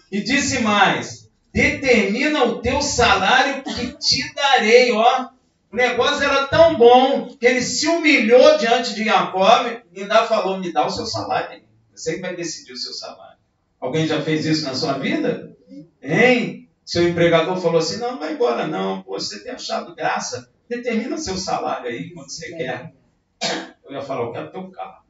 E disse mais, determina o teu salário que te darei, ó. O negócio era tão bom que ele se humilhou diante de Jacó e ainda falou, me dá o seu salário. Você que vai decidir o seu salário. Alguém já fez isso na sua vida? Hein? Seu empregador falou assim, não vai embora não, pô, você tem achado graça, determina seu salário aí, quando você quer. Eu ia falar, eu quero teu carro.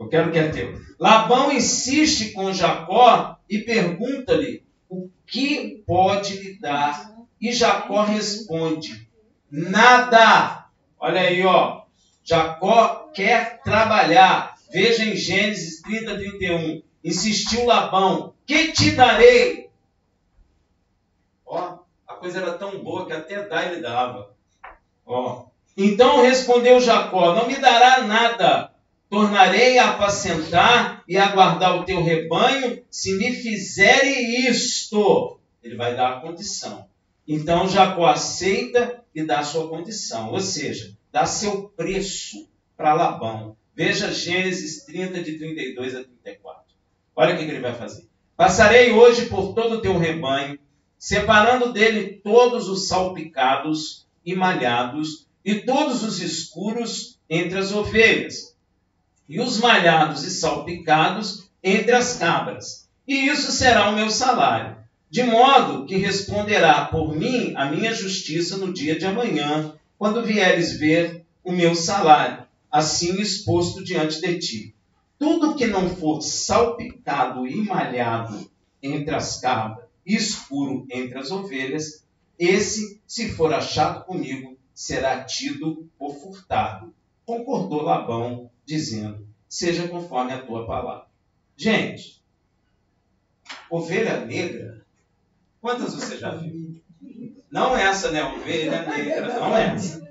Eu quero que é teu. Labão insiste com Jacó e pergunta-lhe o que pode lhe dar. E Jacó responde, nada. Olha aí, ó. Jacó quer trabalhar. Veja em Gênesis 30, 31. Insistiu Labão, que te darei? Ó, a coisa era tão boa que até dar ele dava. Ó. Então respondeu Jacó, não me dará nada. Tornarei a apacentar e a guardar o teu rebanho, se me fizere isto. Ele vai dar a condição. Então Jacó aceita e dá a sua condição. Ou seja, dá seu preço para Labão. Veja Gênesis 30, de 32 a 34. Olha o que ele vai fazer. Passarei hoje por todo o teu rebanho, separando dele todos os salpicados e malhados, e todos os escuros entre as ovelhas, e os malhados e salpicados entre as cabras. E isso será o meu salário, de modo que responderá por mim a minha justiça no dia de amanhã, quando vieres ver o meu salário, assim exposto diante de ti. Tudo que não for salpicado e malhado entre as cabras, e escuro entre as ovelhas, esse, se for achado comigo, será tido por furtado. Concordou Labão, dizendo, seja conforme a tua palavra. Gente, ovelha negra, quantas você já viu? Não essa, né? Ovelha negra, não essa.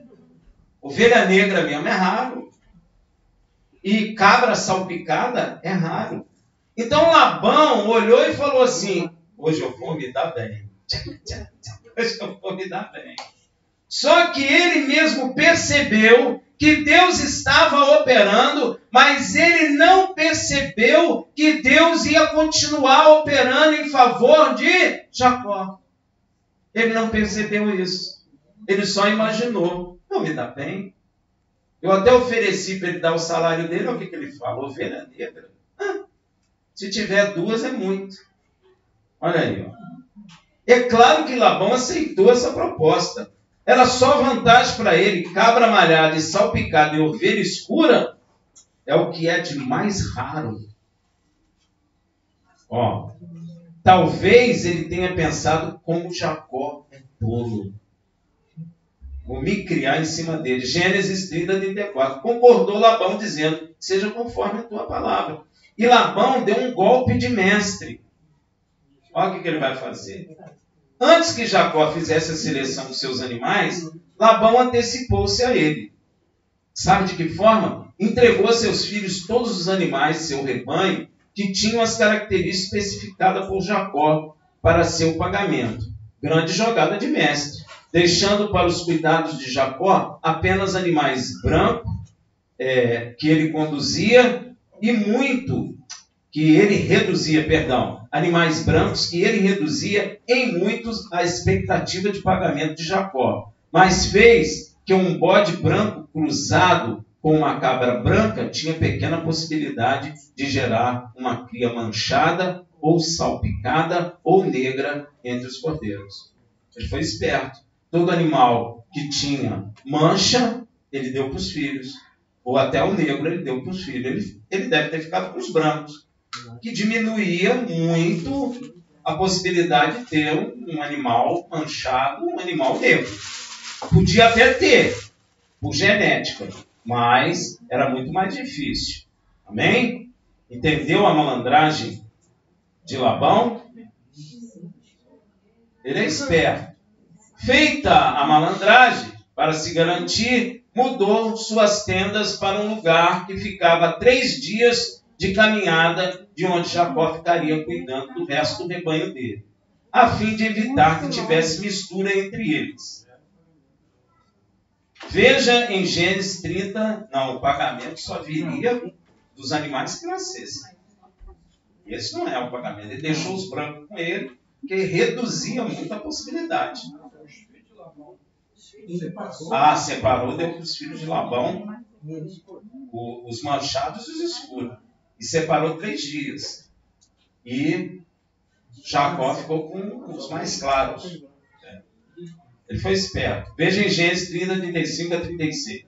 Ovelha negra mesmo é raro. E cabra salpicada é raro. Então Labão olhou e falou assim, hoje eu vou me dar bem. Hoje eu vou me dar bem. Só que ele mesmo percebeu que Deus estava operando, mas ele não percebeu que Deus ia continuar operando em favor de Jacó. Ele não percebeu isso. Ele só imaginou, vou me dar bem. Eu até ofereci para ele dar o salário dele, olha o que ele fala, ovelha negra. Se tiver duas é muito. Olha aí, ó. É claro que Labão aceitou essa proposta. Era só vantagem para ele, cabra malhada e salpicada e ovelha escura, é o que é de mais raro. Ó, talvez ele tenha pensado como Jacó é tolo. Vou me criar em cima dele. Gênesis 30, 34. Concordou Labão dizendo, seja conforme a tua palavra. E Labão deu um golpe de mestre. Olha o que ele vai fazer. Antes que Jacó fizesse a seleção dos seus animais, Labão antecipou-se a ele. Sabe de que forma? Entregou a seus filhos todos os animais de seu rebanho que tinham as características especificadas por Jacó para seu pagamento. Grande jogada de mestre. Deixando para os cuidados de Jacó apenas animais brancos que ele conduzia e animais brancos que ele reduzia em muitos a expectativa de pagamento de Jacó. Mas fez que um bode branco cruzado com uma cabra branca tinha pequena possibilidade de gerar uma cria manchada ou salpicada ou negra entre os cordeiros. Ele foi esperto. Todo animal que tinha mancha, ele deu para os filhos. Ou até o negro, ele deu para os filhos. Ele deve ter ficado com os brancos, que diminuía muito a possibilidade de ter um animal manchado, um animal negro. Podia até ter, por genética, mas era muito mais difícil. Amém? Entendeu a malandragem de Labão? Ele é esperto. Feita a malandragem, para se garantir, mudou suas tendas para um lugar que ficava a 3 dias de caminhada de onde Jacó ficaria cuidando do resto do rebanho dele, a fim de evitar que tivesse mistura entre eles. Veja em Gênesis 30, o pagamento só viria dos animais que nascessem. Esse não é o pagamento. Ele deixou os brancos com ele, que reduzia muito a possibilidade. Separou, deu para os filhos de Labão os manchados e os escuros. E separou 3 dias. E Jacó ficou com os mais claros. Ele foi esperto. Veja em Gênesis 30, 35 a 36.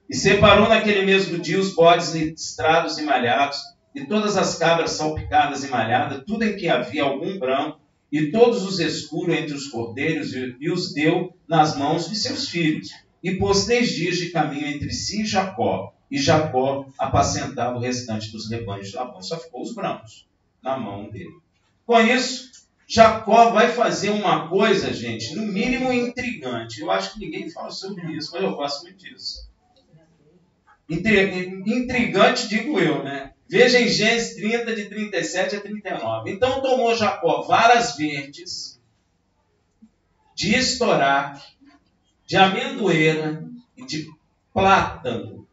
E separou naquele mesmo dia os bodes listrados e malhados, e todas as cabras salpicadas e malhadas, tudo em que havia algum branco, e todos os escuros entre os cordeiros, e os deu nas mãos de seus filhos. E pôs 3 dias de caminho entre si e Jacó apacentava o restante dos rebanhos de Labão. Só ficou os brancos na mão dele. Com isso, Jacó vai fazer uma coisa, gente, no mínimo intrigante. Eu acho que ninguém fala sobre isso, mas eu gosto muito disso. Intrigante, digo eu, né? Veja em Gênesis 30, de 37 a 39. Então tomou Jacó varas verdes, de estoraque, de amendoeira e de plátano,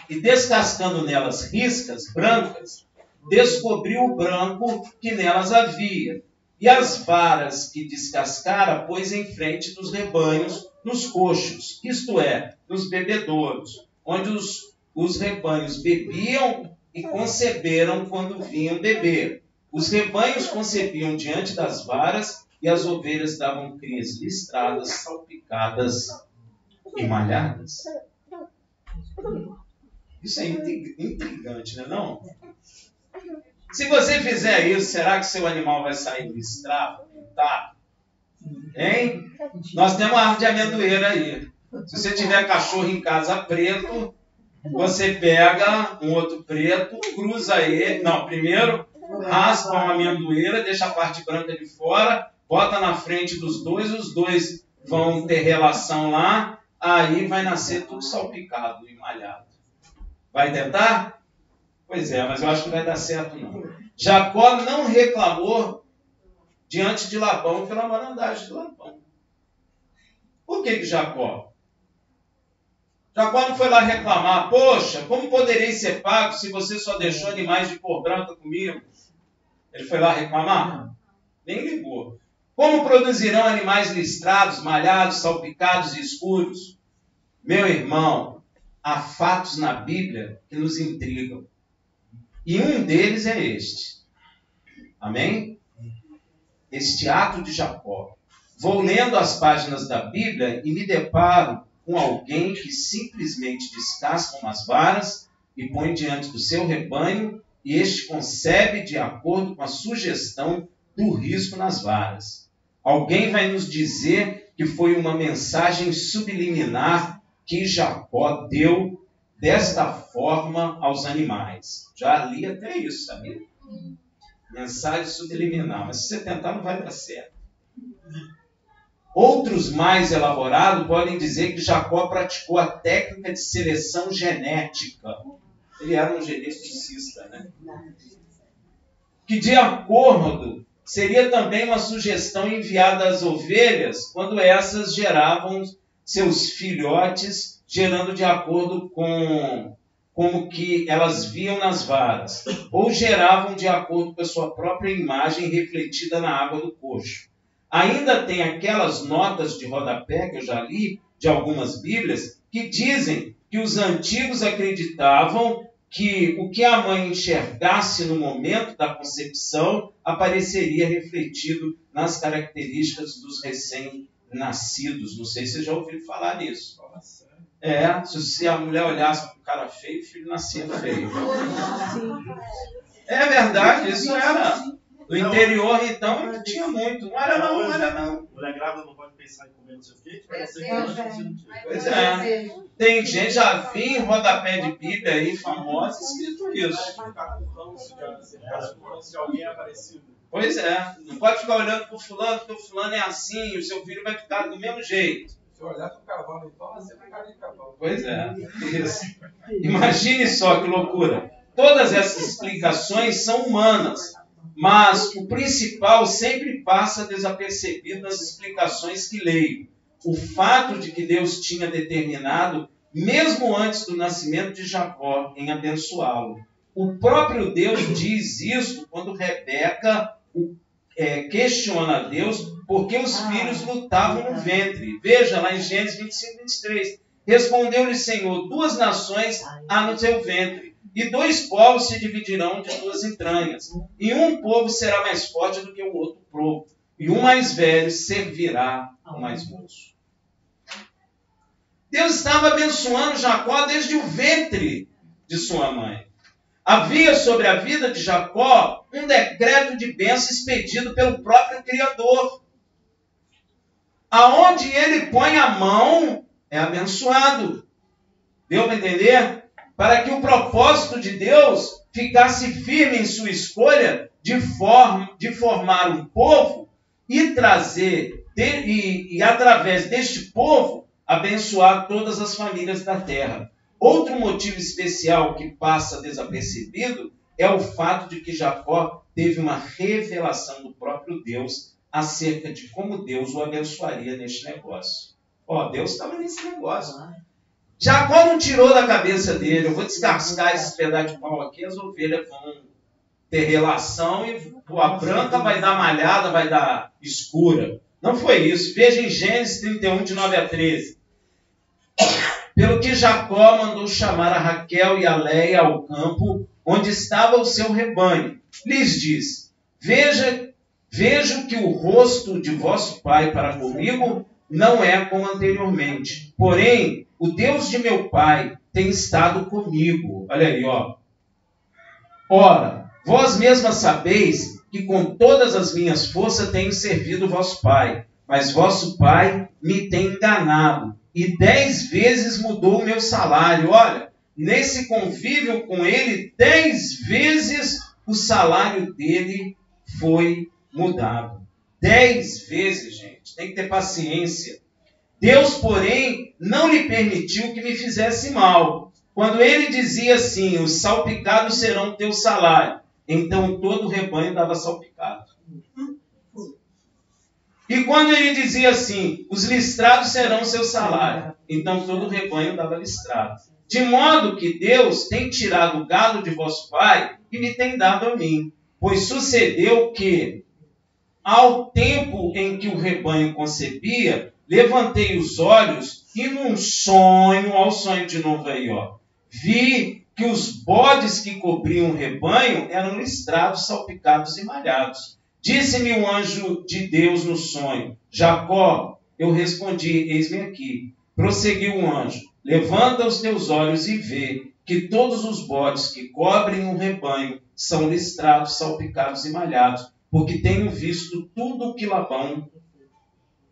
e descascando nelas riscas brancas, descobriu o branco que nelas havia. E as varas que descascara pôs em frente dos rebanhos nos coxos, isto é, nos bebedouros, onde os rebanhos bebiam e conceberam quando vinham beber. Os rebanhos concebiam diante das varas e as ovelhas davam crias listradas, salpicadas e malhadas. Isso é intrigante, não é não? Se você fizer isso, será que seu animal vai sair listrado? Tá? Hein? Nós temos uma árvore de amendoeira aí. Se você tiver cachorro em casa preto, você pega um outro preto, cruza ele. Não, primeiro raspa uma amendoeira, deixa a parte branca de fora, bota na frente dos dois, os dois vão ter relação lá, aí vai nascer tudo salpicado e malhado. Vai tentar? Pois é, mas eu acho que não vai dar certo não. Jacó não reclamou diante de Labão pela malandragem de Labão. Por que Jacó? Jacó não foi lá reclamar, poxa, como poderei ser pago se você só deixou animais de cor branca comigo? Ele foi lá reclamar? Nem ligou. Como produzirão animais listrados, malhados, salpicados e escuros? Meu irmão, há fatos na Bíblia que nos intrigam. E um deles é este. Amém? Este ato de Jacó. Vou lendo as páginas da Bíblia e me deparo com alguém que simplesmente descasca umas varas e põe diante do seu rebanho, e este concebe de acordo com a sugestão do risco nas varas. Alguém vai nos dizer que foi uma mensagem subliminar que Jacó deu desta forma aos animais. Já li até isso, sabia? Mensagem subliminar, mas se você tentar não vai dar certo. Outros mais elaborados podem dizer que Jacó praticou a técnica de seleção genética. Ele era um geneticista, né? Que de acordo seria também uma sugestão enviada às ovelhas quando essas geravam seus filhotes, gerando de acordo com como que elas viam nas varas, ou geravam de acordo com a sua própria imagem refletida na água do coxo. Ainda tem aquelas notas de rodapé que eu já li de algumas Bíblias que dizem que os antigos acreditavam que o que a mãe enxergasse no momento da concepção apareceria refletido nas características dos recém-nascidos. Não sei se você já ouviu falar nisso. Se a mulher olhasse para um cara feio, o filho nascia feio. É verdade, isso era. No interior, então, tinha muito. Não era não. Mulher grávida não pode pensar em comer no seu quente, Pois é. Tem gente, já vi em rodapé de Bíblia aí, famosa, escrito isso. Se alguém é aparecido. Pois é. Não pode ficar olhando para o fulano, porque o fulano é assim, e o seu filho vai ficar do mesmo jeito. Se olhar para o cavalo, então, você vai ficar de cavalo. Pois é. Isso. Imagine só que loucura. Todas essas explicações são humanas. Mas o principal sempre passa desapercebido nas explicações que leio. O fato de que Deus tinha determinado, mesmo antes do nascimento de Jacó, em abençoá-lo. O próprio Deus diz isso quando Rebeca questiona a Deus porque os filhos lutavam no ventre. Veja lá em Gênesis 25, 23. Respondeu-lhe Senhor, 2 nações há no teu ventre. E 2 povos se dividirão de 2 entranhas. E um povo será mais forte do que o outro povo. E o mais velho servirá ao mais moço. Deus estava abençoando Jacó desde o ventre de sua mãe. Havia sobre a vida de Jacó um decreto de bênção expedido pelo próprio Criador. Aonde ele põe a mão, é abençoado. Deu para entender? Para que o propósito de Deus ficasse firme em sua escolha de formar um povo e trazer, e através deste povo, abençoar todas as famílias da terra. Outro motivo especial que passa desapercebido é o fato de que Jacó teve uma revelação do próprio Deus acerca de como Deus o abençoaria neste negócio. Deus estava nesse negócio. Jacó não tirou da cabeça dele, eu vou descascar esse pedaço de pau aqui, as ovelhas vão ter relação e a branca vai dar malhada, vai dar escura. Não foi isso. Veja em Gênesis 31, de 9 a 13. Pelo que Jacó mandou chamar a Raquel e a Leia ao campo, onde estava o seu rebanho. Lhes disse, vejo que o rosto de vosso pai para comigo não é como anteriormente. Porém, o Deus de meu pai tem estado comigo. Olha aí, ó. Ora, vós mesmas sabeis que com todas as minhas forças tenho servido vosso pai. Mas vosso pai me tem enganado. E 10 vezes mudou o meu salário. Olha, nesse convívio com ele, 10 vezes o salário dele foi mudado. 10 vezes, gente. Tem que ter paciência. Deus, porém, não lhe permitiu que me fizesse mal. Quando ele dizia assim, os salpicados serão teu salário, então todo o rebanho dava salpicado. E quando ele dizia assim, os listrados serão seu salário, então todo o rebanho dava listrado. De modo que Deus tem tirado o gado de vosso pai e me tem dado a mim. Pois sucedeu que, ao tempo em que o rebanho concebia, levantei os olhos e num sonho, olha o sonho de novo aí, ó, vi que os bodes que cobriam o rebanho eram listrados, salpicados e malhados. Disse-me o anjo de Deus no sonho: Jacó. Eu respondi: eis-me aqui. Prosseguiu o anjo: levanta os teus olhos e vê que todos os bodes que cobrem o rebanho são listrados, salpicados e malhados, porque tenho visto tudo o que Labão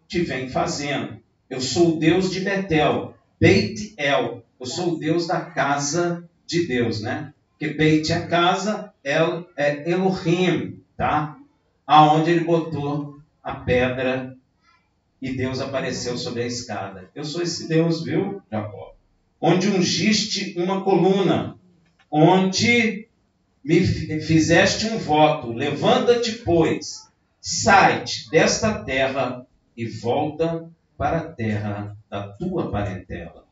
te vem fazendo. Eu sou o Deus de Betel, Beit El. Eu sou o Deus da casa de Deus, né? Porque Beit é casa, El é Elohim, tá? Aonde ele botou a pedra e Deus apareceu sobre a escada. Eu sou esse Deus, viu, Jacó? Onde ungiste uma coluna, onde me fizeste um voto. Levanta-te, pois, sai-te desta terra e volta para a terra da tua parentela.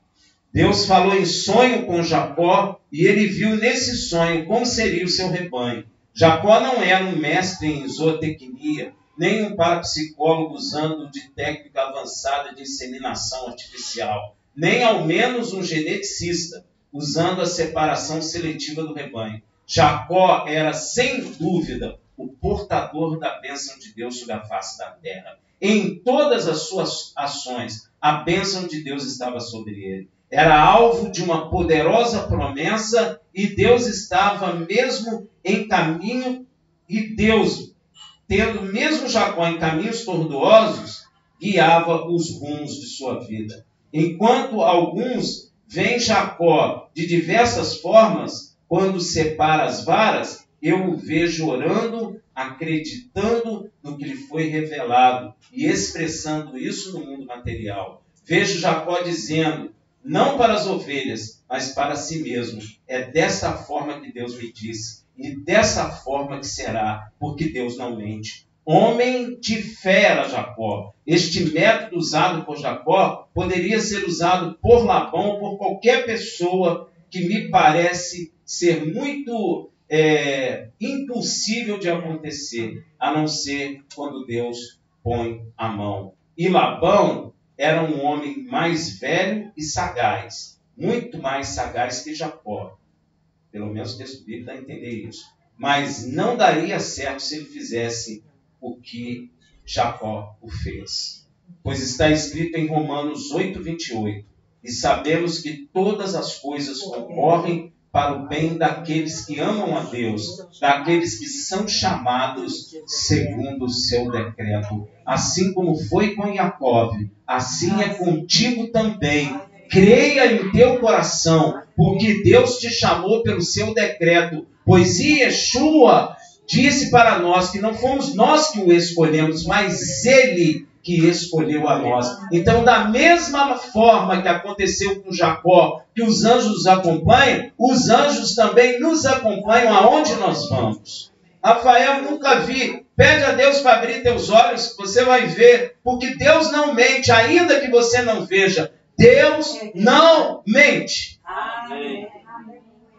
Deus falou em sonho com Jacó e ele viu nesse sonho como seria o seu rebanho. Jacó não era um mestre em zootecnia, nem um parapsicólogo usando de técnica avançada de inseminação artificial, nem ao menos um geneticista usando a separação seletiva do rebanho. Jacó era, sem dúvida, o portador da bênção de Deus sobre a face da terra. Em todas as suas ações, a bênção de Deus estava sobre ele. Era alvo de uma poderosa promessa e Deus estava mesmo em caminho, e Deus, tendo mesmo Jacó em caminhos tortuosos, guiava os rumos de sua vida. Enquanto alguns veem Jacó de diversas formas, quando separa as varas, eu o vejo orando, acreditando no que lhe foi revelado e expressando isso no mundo material. Vejo Jacó dizendo: não para as ovelhas, mas para si mesmo. É dessa forma que Deus me disse, e dessa forma que será, porque Deus não mente. Homem de fé era Jacó. Este método usado por Jacó poderia ser usado por Labão ou por qualquer pessoa que me parece ser muito impossível de acontecer, a não ser quando Deus põe a mão. E Labão era um homem mais velho e sagaz, muito mais sagaz que Jacó. Pelo menos o texto bíblico dá a entender isso. Mas não daria certo se ele fizesse o que Jacó o fez. Pois está escrito em Romanos 8:28, e sabemos que todas as coisas concorrem para o bem daqueles que amam a Deus, daqueles que são chamados segundo o seu decreto. Assim como foi com Jacó, assim é contigo também. Creia em teu coração, porque Deus te chamou pelo seu decreto, pois Yeshua disse para nós que não fomos nós que o escolhemos, mas Ele que escolheu a nós. Então, da mesma forma que aconteceu com Jacó, que os anjos nos acompanham, os anjos também nos acompanham aonde nós vamos. Rafael, nunca vi. Pede a Deus para abrir teus olhos, que você vai ver, porque Deus não mente, ainda que você não veja. Deus não mente. Amém.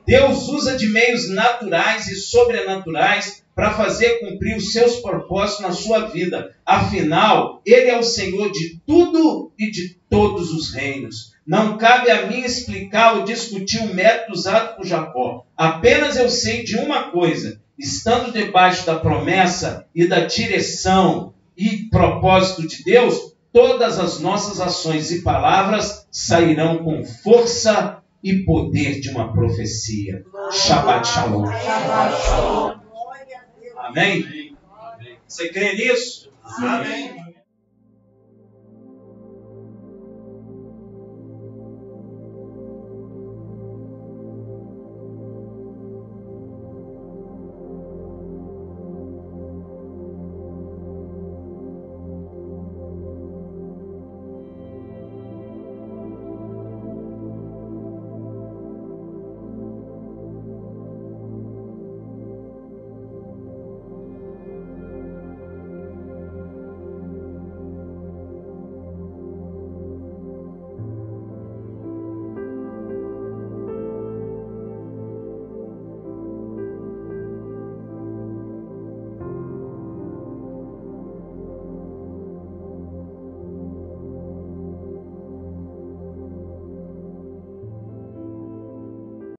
Deus usa de meios naturais e sobrenaturais para fazer cumprir os seus propósitos na sua vida. Afinal, Ele é o Senhor de tudo e de todos os reinos. Não cabe a mim explicar ou discutir o método usado por Jacó. Apenas eu sei de uma coisa: estando debaixo da promessa e da direção e propósito de Deus, todas as nossas ações e palavras sairão com força e poder de uma profecia. Shabbat Shalom. Shabbat Shalom. Amém? Você crê nisso? Amém.